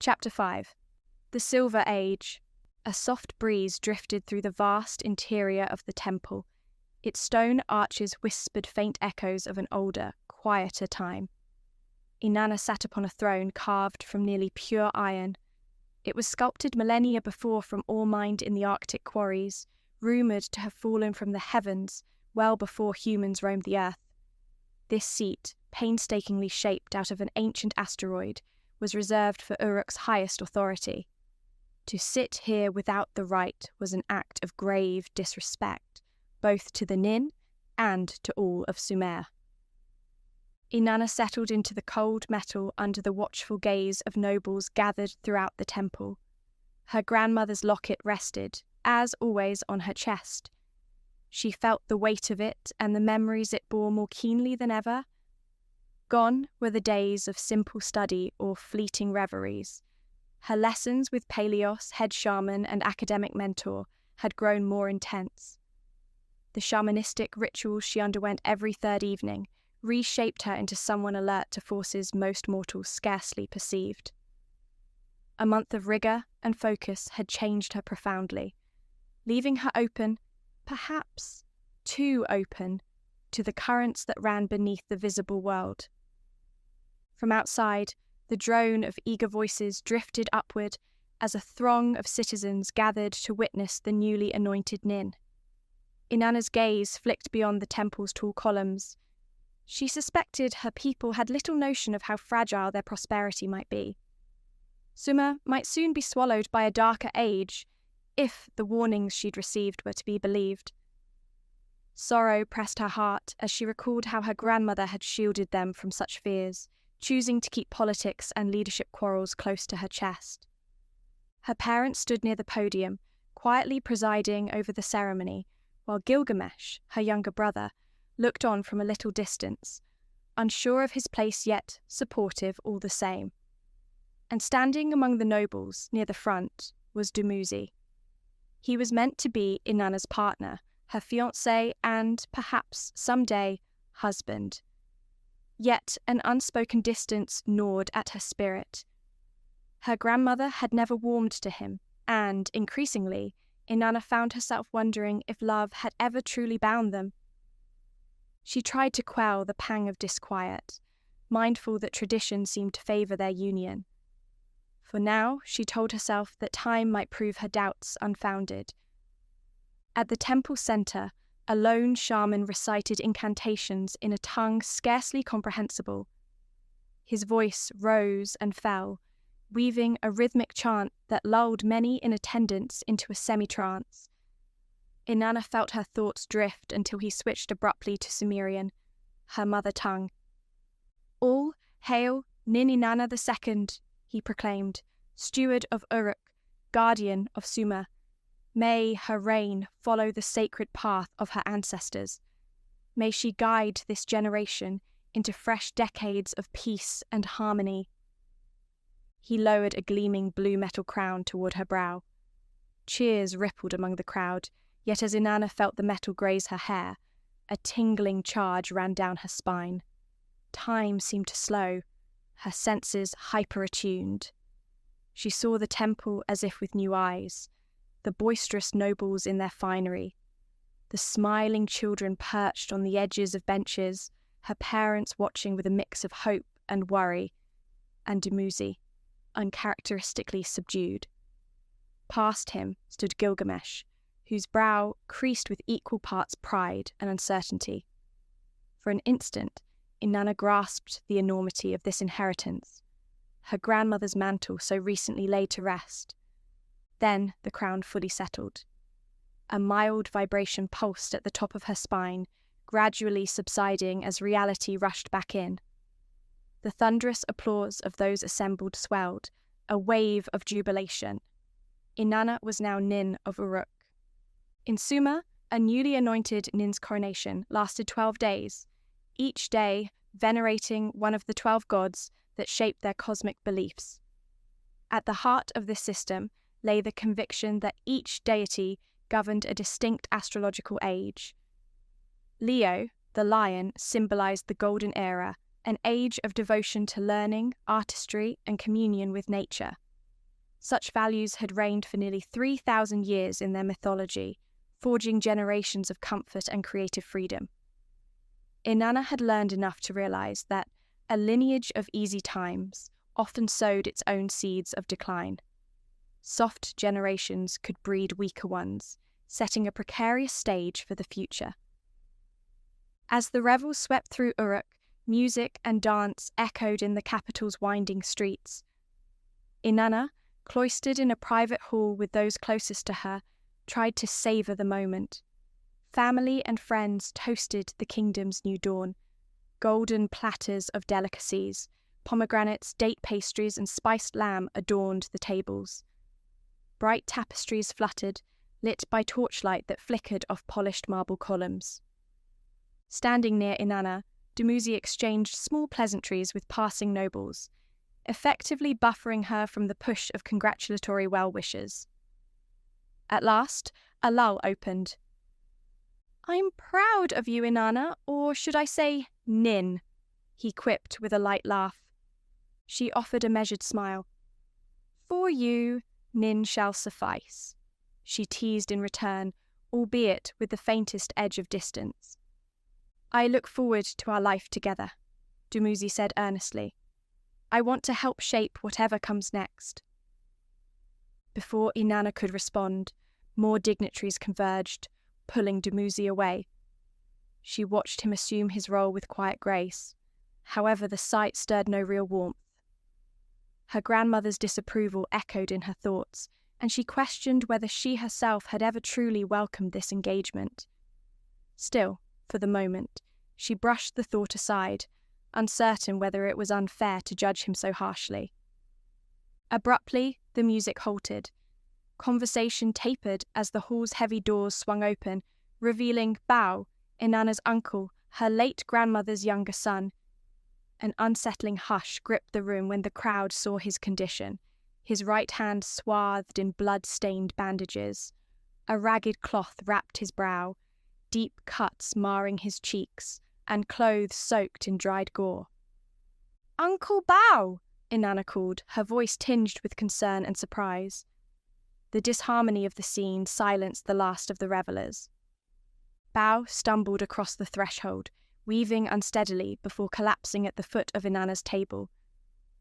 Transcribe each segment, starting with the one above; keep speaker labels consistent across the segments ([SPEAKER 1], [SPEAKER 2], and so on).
[SPEAKER 1] Chapter 5. The Silver Age. A soft breeze drifted through the vast interior of the temple. Its stone arches whispered faint echoes of an older, quieter time. Inanna sat upon a throne carved from nearly pure iron. It was sculpted millennia before from ore mined in the Arctic quarries, rumoured to have fallen from the heavens well before humans roamed the earth. This seat, painstakingly shaped out of an ancient asteroid, was reserved for Uruk's highest authority. To sit here without the right was an act of grave disrespect, both to the Nin and to all of Sumer. Inanna settled into the cold metal under the watchful gaze of nobles gathered throughout the temple. Her grandmother's locket rested, as always, on her chest. She felt the weight of it and the memories it bore more keenly than ever. Gone were the days of simple study or fleeting reveries. Her lessons with Peleos, head shaman and academic mentor, had grown more intense. The shamanistic rituals she underwent every third evening reshaped her into someone alert to forces most mortals scarcely perceived. A month of rigour and focus had changed her profoundly, leaving her open, perhaps too open, to the currents that ran beneath the visible world. From outside, the drone of eager voices drifted upward as a throng of citizens gathered to witness the newly anointed Nin. Inanna's gaze flicked beyond the temple's tall columns. She suspected her people had little notion of how fragile their prosperity might be. Sumer might soon be swallowed by a darker age, if the warnings she'd received were to be believed. Sorrow pressed her heart as she recalled how her grandmother had shielded them from such fears, choosing to keep politics and leadership quarrels close to her chest. Her parents stood near the podium, quietly presiding over the ceremony, while Gilgamesh, her younger brother, looked on from a little distance, unsure of his place yet supportive all the same. And standing among the nobles near the front was Dumuzi. He was meant to be Inanna's partner, her fiancé and, perhaps someday, husband. Yet an unspoken distance gnawed at her spirit. Her grandmother had never warmed to him, and, increasingly, Inanna found herself wondering if love had ever truly bound them. She tried to quell the pang of disquiet, mindful that tradition seemed to favour their union. For now, she told herself that time might prove her doubts unfounded. At the temple centre, a lone shaman recited incantations in a tongue scarcely comprehensible. His voice rose and fell, weaving a rhythmic chant that lulled many in attendance into a semi-trance. Inanna felt her thoughts drift until he switched abruptly to Sumerian, her mother tongue. "All hail Nin Inanna II, he proclaimed, steward of Uruk, guardian of Sumer. May her reign follow the sacred path of her ancestors. May she guide this generation into fresh decades of peace and harmony." He lowered a gleaming blue metal crown toward her brow. Cheers rippled among the crowd, yet as Inanna felt the metal graze her hair, a tingling charge ran down her spine. Time seemed to slow, her senses hyper-attuned. She saw the temple as if with new eyes, the boisterous nobles in their finery, the smiling children perched on the edges of benches, her parents watching with a mix of hope and worry, and Dumuzi, uncharacteristically subdued. Past him stood Gilgamesh, whose brow creased with equal parts pride and uncertainty. For an instant, Inanna grasped the enormity of this inheritance, her grandmother's mantle so recently laid to rest. Then the crown fully settled. A mild vibration pulsed at the top of her spine, gradually subsiding as reality rushed back in. The thunderous applause of those assembled swelled, a wave of jubilation. Inanna was now Nin of Uruk. In Sumer, a newly anointed Nin's coronation lasted 12 days, each day venerating one of the 12 gods that shaped their cosmic beliefs. At the heart of this system lay the conviction that each deity governed a distinct astrological age. Leo, the lion, symbolized the golden era, an age of devotion to learning, artistry, and communion with nature. Such values had reigned for nearly 3,000 years in their mythology, forging generations of comfort and creative freedom. Inanna had learned enough to realize that a lineage of easy times often sowed its own seeds of decline. Soft generations could breed weaker ones, setting a precarious stage for the future. As the revels swept through Uruk, music and dance echoed in the capital's winding streets. Inanna, cloistered in a private hall with those closest to her, tried to savor the moment. Family and friends toasted the kingdom's new dawn. Golden platters of delicacies, pomegranates, date pastries, and spiced lamb adorned the tables. Bright tapestries fluttered, lit by torchlight that flickered off polished marble columns. Standing near Inanna, Dumuzi exchanged small pleasantries with passing nobles, effectively buffering her from the push of congratulatory well-wishers. At last, a lull opened. "I'm proud of you, Inanna, or should I say, Nin," he quipped with a light laugh. She offered a measured smile. "For you, Nin shall suffice," she teased in return, albeit with the faintest edge of distance. "I look forward to our life together," Dumuzi said earnestly. "I want to help shape whatever comes next." Before Inanna could respond, more dignitaries converged, pulling Dumuzi away. She watched him assume his role with quiet grace. However, the sight stirred no real warmth. Her grandmother's disapproval echoed in her thoughts, and she questioned whether she herself had ever truly welcomed this engagement. Still, for the moment, she brushed the thought aside, uncertain whether it was unfair to judge him so harshly. Abruptly, the music halted. Conversation tapered as the hall's heavy doors swung open, revealing Bao, Inanna's uncle, her late grandmother's younger son. An unsettling hush gripped the room when the crowd saw his condition, his right hand swathed in blood-stained bandages. A ragged cloth wrapped his brow, deep cuts marring his cheeks, and clothes soaked in dried gore. "Uncle Bao!" Inanna called, her voice tinged with concern and surprise. The disharmony of the scene silenced the last of the revellers. Bao stumbled across the threshold, weaving unsteadily before collapsing at the foot of Inanna's table.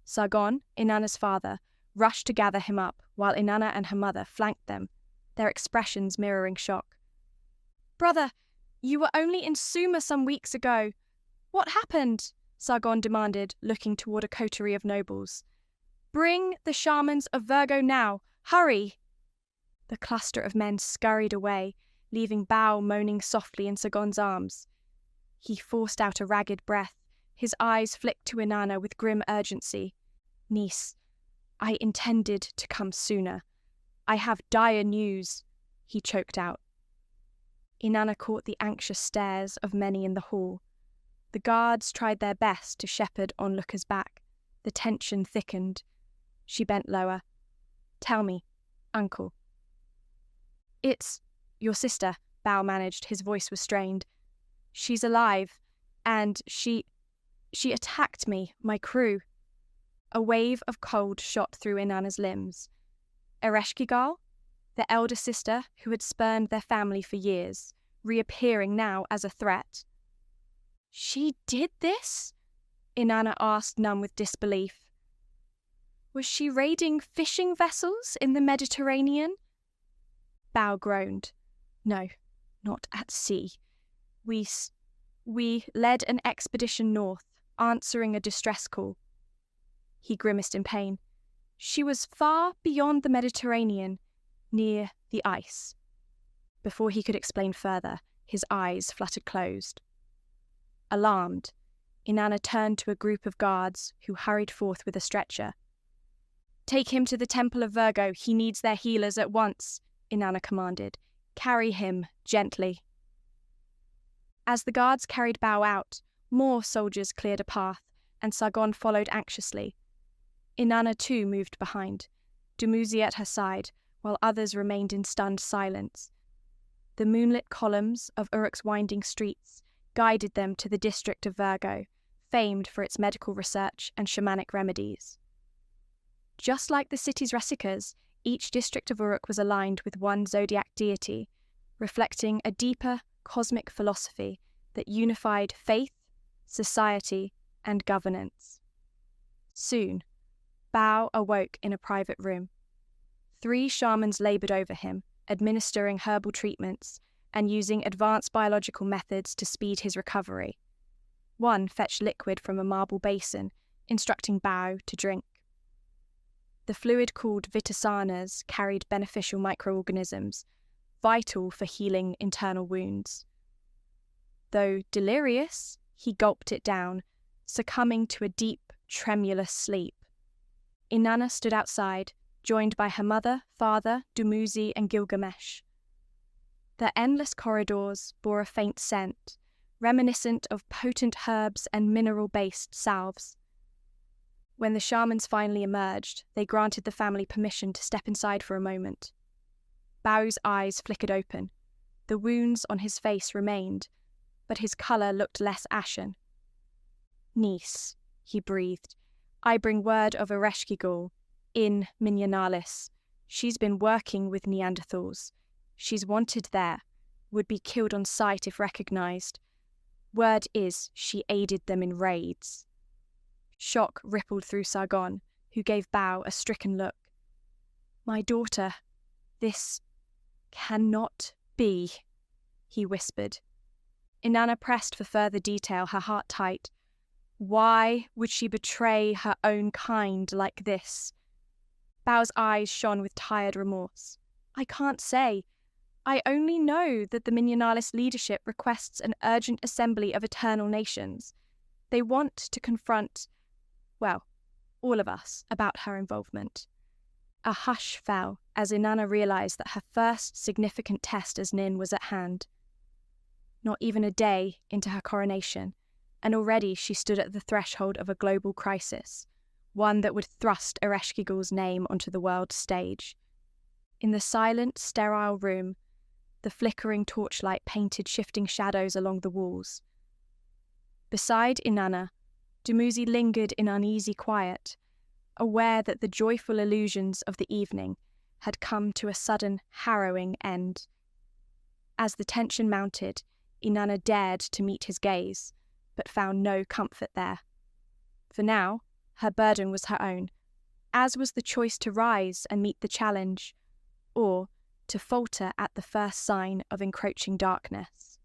[SPEAKER 1] Sargon, Inanna's father, rushed to gather him up, while Inanna and her mother flanked them, their expressions mirroring shock. "Brother, you were only in Sumer some weeks ago. What happened?" Sargon demanded, looking toward a coterie of nobles. "Bring the shamans of Virgo now! Hurry!" The cluster of men scurried away, leaving Bao moaning softly in Sargon's arms. He forced out a ragged breath, his eyes flicked to Inanna with grim urgency. "Niece, I intended to come sooner. I have dire news," he choked out. Inanna caught the anxious stares of many in the hall. The guards tried their best to shepherd onlookers back. The tension thickened. She bent lower. "Tell me, uncle." "It's your sister," Bao managed. His voice was strained. "She's alive, and she attacked me, my crew." A wave of cold shot through Inanna's limbs. Ereshkigal, the elder sister who had spurned their family for years, reappearing now as a threat. "She did this?" Inanna asked, numb with disbelief. "Was she raiding fishing vessels in the Mediterranean?" Bao groaned. "No, not at sea. We led an expedition north, answering a distress call." He grimaced in pain. "She was far beyond the Mediterranean, near the ice." Before he could explain further, his eyes fluttered closed. Alarmed, Inanna turned to a group of guards who hurried forth with a stretcher. "Take him to the Temple of Virgo. He needs their healers at once," Inanna commanded. "Carry him gently." As the guards carried Bao out, more soldiers cleared a path, and Sargon followed anxiously. Inanna too moved behind, Dumuzi at her side, while others remained in stunned silence. The moonlit columns of Uruk's winding streets guided them to the district of Virgo, famed for its medical research and shamanic remedies. Just like the city's Resikas, each district of Uruk was aligned with one zodiac deity, reflecting a deeper cosmic philosophy that unified faith, society, and governance. Soon, Bao awoke in a private room. 3 shamans labored over him, administering herbal treatments and using advanced biological methods to speed his recovery. One fetched liquid from a marble basin, instructing Bao to drink. The fluid called vitasanas carried beneficial microorganisms, vital for healing internal wounds. Though delirious, he gulped it down, succumbing to a deep, tremulous sleep. Inanna stood outside, joined by her mother, father, Dumuzi, and Gilgamesh. The endless corridors bore a faint scent, reminiscent of potent herbs and mineral-based salves. When the shamans finally emerged, they granted the family permission to step inside for a moment. Bao's eyes flickered open. The wounds on his face remained, but his colour looked less ashen. "Niece," he breathed, "I bring word of Ereshkigal, in Minyonalis. She's been working with Neanderthals. She's wanted there, would be killed on sight if recognised. Word is she aided them in raids." Shock rippled through Sargon, who gave Bao a stricken look. "My daughter, this cannot be," he whispered. Inanna pressed for further detail, her heart tight. Why would she betray her own kind like this? Bao's eyes shone with tired remorse. "I can't say. I only know that the Minyonalis leadership requests an urgent assembly of eternal nations. They want to confront, well, all of us about her involvement." A hush fell as Inanna realised that her first significant test as Nin was at hand. Not even a day into her coronation, and already she stood at the threshold of a global crisis, one that would thrust Ereshkigal's name onto the world stage. In the silent, sterile room, the flickering torchlight painted shifting shadows along the walls. Beside Inanna, Dumuzi lingered in uneasy quiet, aware that the joyful illusions of the evening had come to a sudden, harrowing end. As the tension mounted, Inanna dared to meet his gaze, but found no comfort there. For now, her burden was her own, as was the choice to rise and meet the challenge, or to falter at the first sign of encroaching darkness.